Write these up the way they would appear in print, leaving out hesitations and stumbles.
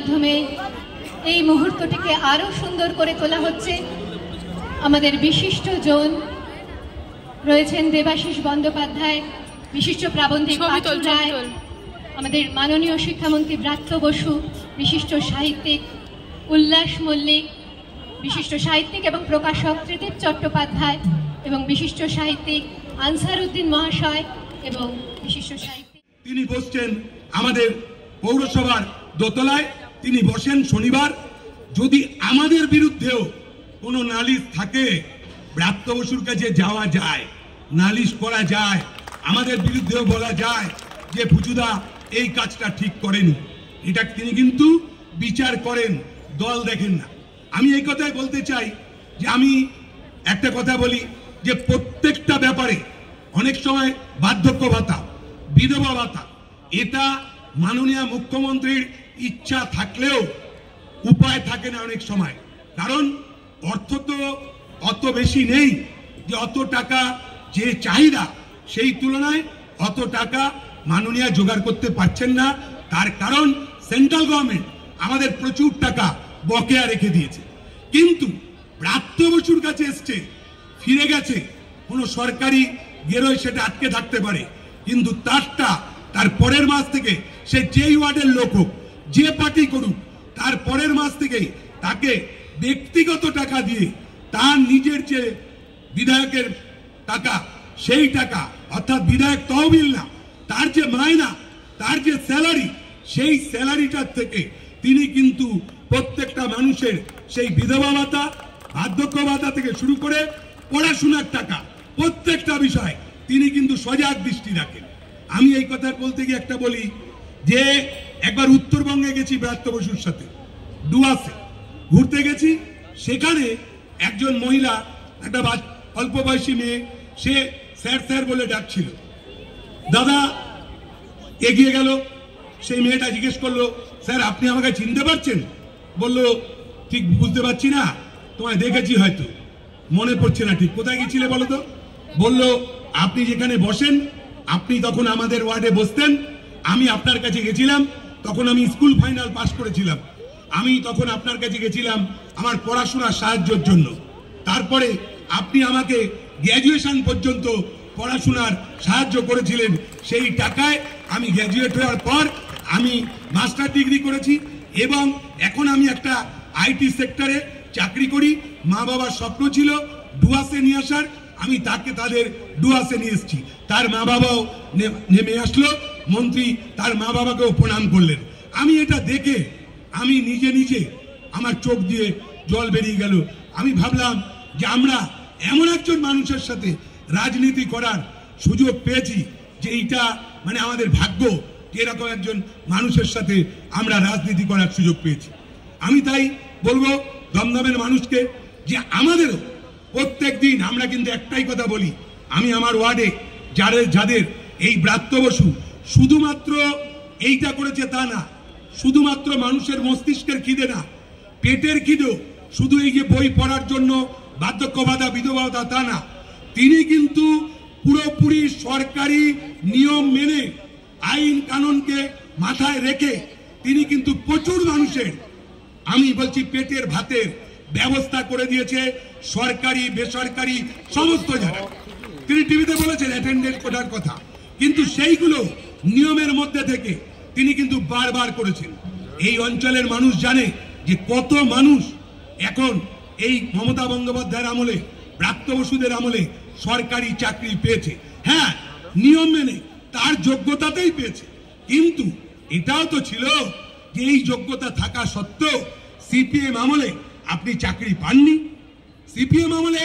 মাধ্যমে এই মুহূর্তটিকে আরো সুন্দর করে তোলা হচ্ছে। আমাদের বিশিষ্ট জন রয়েছেন দেবাশিস বন্দ্যোপাধ্যায়, বিশিষ্ট প্রাবন্ধিক পাঁচু রায়, আমাদের মাননীয় শিক্ষামন্ত্রী ব্রাত্য বসু, বিশিষ্ট সাহিত্যিক উল্লাস মল্লিক, বিশিষ্ট সাহিত্যিক এবং প্রকাশক ত্রিদীপ চট্টোপাধ্যায় এবং বিশিষ্ট সাহিত্যিক আনসার উদ্দিন মহাশয় এবং বিশিষ্ট সাহিত্যিক। তিনি বসছেন আমাদের পৌরসভার দোতলায়, তিনি বসেন শনিবার। যদি আমাদের বিরুদ্ধেও কোনো নালিশ থাকে ব্রাত্য বসুর কাছে যাওয়া যায়, নালিশ করা যায়, আমাদের বিরুদ্ধেও বলা যায় যে পুচুদা এই কাজটা ঠিক করেনি। এটা তিনি কিন্তু বিচার করেন, দল দেখেন না। আমি এই কথাই বলতে চাই যে আমি একটা কথা বলি যে প্রত্যেকটা ব্যাপারে অনেক সময় বার্ধক্য ভাতা, বিধবা ভাতা, এটা মাননীয় মুখ্যমন্ত্রীর ইচ্ছা থাকলেও উপায় থাকে না অনেক সময়। কারণ অর্থ তো অত বেশি নেই যে অত টাকা যে চাহিদা সেই তুলনায় অত টাকা মাননীয় জোগাড় করতে পারছেন না। তার কারণ সেন্ট্রাল গভর্নমেন্ট আমাদের প্রচুর টাকা বকেয়া রেখে দিয়েছে। কিন্তু ব্রাত্য বসুর কাছে এসছে, ফিরে গেছে, কোনো সরকারি গেরোয় সেটা আটকে থাকতে পারে, কিন্তু তার পরের মাস থেকে সে যেই ওয়ার্ডের লোক হোক, যে পার্টি করুক, তার পরের মাস থেকেই তাকে ব্যক্তিগত টাকা দিয়ে তার নিজের যে বিধায়কের টাকা, সেই টাকা অর্থাৎ বিধায়ক তহবিল না, তার যে মায়না, তার যে স্যালারি, সেই স্যালারিটার থেকে তিনি কিন্তু প্রত্যেকটা মানুষের সেই বিধবা ভাতা, বার্ধক্য ভাতা থেকে শুরু করে পড়াশোনার টাকা, প্রত্যেকটা বিষয় তিনি কিন্তু সজাগ দৃষ্টি রাখেন। আমি এই কথা বলতে গিয়ে একটা বলি যে একবার উত্তরবঙ্গে গেছি ব্রাত্য বসুর সাথে, ডুয়াসে ঘুরতে গেছি। সেখানে একজন মহিলা, একটা অল্প বয়সী মেয়ে, সে স্যার স্যার বলে ডাকছিল। দাদা এগিয়ে গেল, সেই মেয়েটা জিজ্ঞেস করলো, স্যার আপনি আমাকে চিনতে পারছেন? বললো ঠিক বুঝতে পারছি না, তোমায় দেখেছি হয়তো, মনে পড়ছে না ঠিক, কোথায় গেছিলে বলো তো? বললো আপনি যেখানে বসেন, আপনি তখন আমাদের ওয়ার্ডে বসতেন, আমি আপনার কাছে গেছিলাম, তখন আমি স্কুল ফাইনাল পাস করেছিলাম, আমি তখন আপনার কাছে গেছিলাম আমার পড়াশোনার সাহায্যের জন্য। তারপরে আপনি আমাকে গ্র্যাজুয়েশন পর্যন্ত পড়াশোনার সাহায্য করেছিলেন, সেই টাকায় আমি গ্র্যাজুয়েট হওয়ার পর আমি মাস্টার ডিগ্রি করেছি এবং এখন আমি একটা আইটি সেক্টরে চাকরি করি। মা বাবার স্বপ্ন ছিল ডুয়াসে নিয়ে আসার, আমি তাদের ডুয়াসে নিয়ে এসেছি। তার মা বাবাও নেমে আসলো, মন্ত্রী তার মা বাবাকেও প্রণাম করলেন। আমি এটা দেখে আমি নিজে আমার চোখ দিয়ে জল বেরিয়ে গেল। আমি ভাবলাম যে আমরা এমন একজন মানুষের সাথে রাজনীতি করার সুযোগ পেয়েছি যে এইটা মানে আমাদের ভাগ্য, এরকম একজন মানুষের সাথে আমরা রাজনীতি করার সুযোগ পেয়েছি। আমি তাই বলবো দমদমের মানুষকে যে আমাদেরও প্রত্যেক দিন আমরা কিন্তু একটাই কথা বলি, আমি আমার ওয়ার্ডে যাদের এই ব্রাত্য বসু শুধুমাত্র এইটা করেছে তা না, শুধুমাত্র মানুষের মস্তিষ্কের খিদে না, পেটের খিদেও, শুধু এই যে বই পড়ার জন্য বার্ধক্য ভাতা, বিধবা ভাতা তা না, তিনি কিন্তু পুরোপুরি সরকারি নিয়ম মেনে আইন কানুনকে মাথায় রেখে তিনি কিন্তু প্রচুর মানুষের, আমি বলছি পেটের ভাতের ব্যবস্থা করে দিয়েছে সরকারি বেসরকারি সমস্ত জায়গায়। তিনি টিভিতে বলেছেন অ্যাটেন্ডেন্স করার কথা, কিন্তু সেইগুলো নিয়মের মধ্যে থেকে তিনি কিন্তু বারবার করেছেন। এই অঞ্চলের মানুষ জানে যে কত মানুষ এখন এই মমতা বন্দ্যোপাধ্যায়ের আমলে, ব্রাত্য বসুদের আমলে সরকারি চাকরি পেয়েছে। হ্যাঁ, নিয়ম মেনে তার যোগ্যতাতেই পেয়েছে, কিন্তু এটাও তো ছিল যে এই যোগ্যতা থাকা সত্ত্বেও সিপিএম আমলে আপনি চাকরি পাননি। সিপিএম আমলে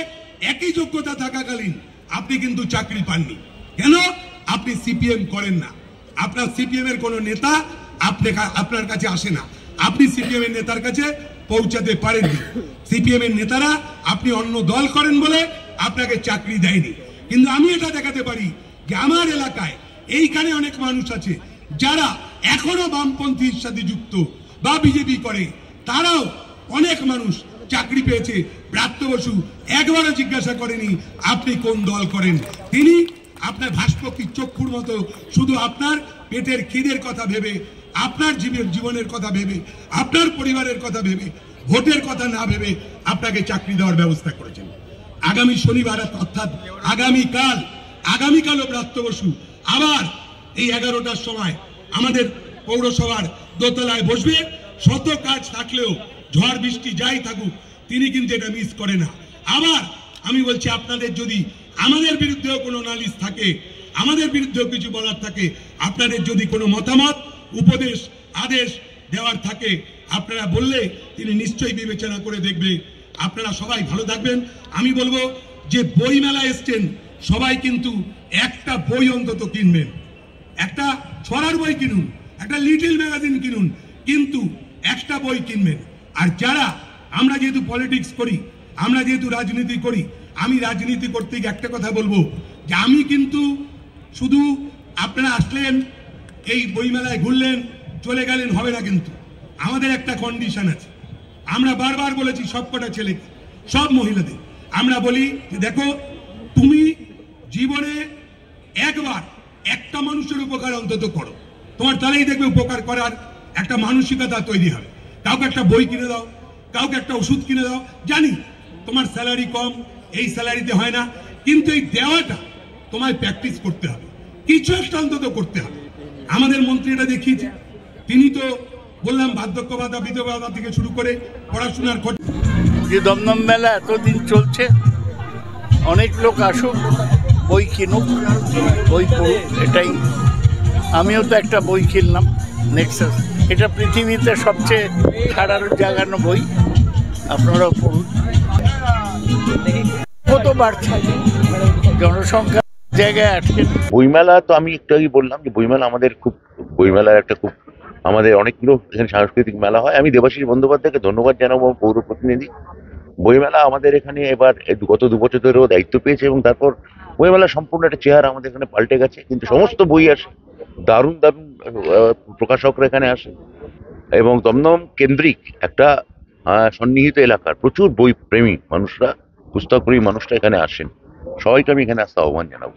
একই যোগ্যতা থাকাকালীন আপনি কিন্তু চাকরি পাননি। কেন? আপনি সিপিএম করেন না, আপনার সিপিএম এর কোনো নেতা আপনার কাছে আসে না, আপনি সিপিএম এর নেতার কাছে পৌঁছাতে পারেননি। সিপিএম এর নেতারা আপনি অন্য দল করেন বলে আপনাকে চাকরি দেয়নি। কিন্তু আমি এটা দেখাতে পারি যে আমার এলাকায় এইখানে অনেক মানুষ আছে যারা এখনো বামপন্থীর সাথে যুক্ত বা বিজেপি করে, তারাও অনেক মানুষ চাকরি পেয়েছে। ব্রাত্য বসু একবারও জিজ্ঞাসা করেনি আপনি কোন দল করেন, তিনি আপনার ভাস্পকির চক্ষুর মতো শুধু আপনার পেটের খিদের কথা ভেবে আপনার জীবনের কথা ভেবে, আপনার পরিবারের কথা ভেবে, ভোটের কথা না ভেবে আপনাকে চাকরি দেওয়ার ব্যবস্থা করেছেন। আগামী শনিবার অর্থাৎ আগামীকালও ব্রাত্য বসু আবার এই 11টার সময় আমাদের পৌরসভার দোতলায় বসবে। শত কাজ থাকলেও ঝড় বৃষ্টি যাই থাকুক তিনি কিন্তু এটা মিস করে না। আবার আমি বলছি, আপনাদের যদি আমাদের বিরুদ্ধেও কোনো নালিশ থাকে, আমাদের বিরুদ্ধেও কিছু বলার থাকে, আপনাদের যদি কোনো মতামত, উপদেশ, আদেশ দেওয়ার থাকে, আপনারা বললে তিনি নিশ্চয়ই বিবেচনা করে দেখবে। আপনারা সবাই ভালো থাকবেন। আমি বলবো যে বই মেলা এসছেন, সবাই কিন্তু একটা বই অন্তত কিনবেন, একটা ছড়ার বই কিনুন, একটা লিটল ম্যাগাজিন কিনুন, কিন্তু একটা বই কিনবেন। আর যারা, আমরা যেহেতু পলিটিক্স করি, আমরা যেহেতু রাজনীতি করি, আমি রাজনীতি করতে গিয়ে একটা কথা বলবো যে আমি কিন্তু শুধু আপনারা আসলেন, এই বইমেলায় ঘুরলেন, চলে গেলেন হবে না। কিন্তু আমাদের একটা কন্ডিশন আছে। আমরা বারবার বলেছি সবকটা ছেলেকে, সব মহিলাদের আমরা বলি যে দেখো, তুমি জীবনে একবার একটা মানুষের উপকার অন্তত করো, তোমার তাহলেই দেখবে উপকার করার একটা মানসিকতা তৈরি হবে। কাউকে একটা বই কিনে দাও, কাউকে একটা ওষুধ কিনে দাও। জানি তোমার স্যালারি কম, এই স্যালারিতে হয় না, কিন্তু এই দেওয়াটা তোমায় প্র্যাকটিস করতে হবে, কিছু একটা অন্তত করতে হবে। আমাদের মন্ত্রী এটা দেখিয়েছে, তিনি তো বললাম বার্ধক্য ভাতা, বিধবা ভাতা থেকে শুরু করে পড়াশোনার খরচ। যে দমদম মেলা এতদিন চলছে, অনেক লোক আসুক, বই কিনুক, বই পড়ুক, এটাই। আমিও তো একটা বই কিনলাম, নেক্সাস। এটা পৃথিবীতে সবচেয়ে সাধারণ জাগানো বই, আপনারাও পড়ুন। কত বাড়ছে জনসংখ্যা জায়গায় আটকে। বইমেলা তো আমি একটু আগে বললাম যে বইমেলা আমাদের বইমেলার একটা আমাদের অনেকগুলো এখানে সাংস্কৃতিক মেলা হয়। আমি দেবাশিস বন্দ্যোপাধ্যায়কে ধন্যবাদ জানাবো, পৌর প্রতিনিধি। বইমেলা আমাদের এখানে এবার গত 2 বছর ধরেও দায়িত্ব পেয়েছে, এবং তারপর বইমেলা সম্পূর্ণ একটা চেহারা আমাদের এখানে পাল্টে গেছে। কিন্তু সমস্ত বই আসে, দারুণ দারুণ প্রকাশকরা এখানে আসে, এবং দমদম কেন্দ্রিক একটা সন্নিহিত এলাকার প্রচুর বই প্রেমী মানুষরা, পুস্তক প্রেমী মানুষরা এখানে আসেন। সবাইকে আমি এখানে আসতে আহ্বান জানাবো।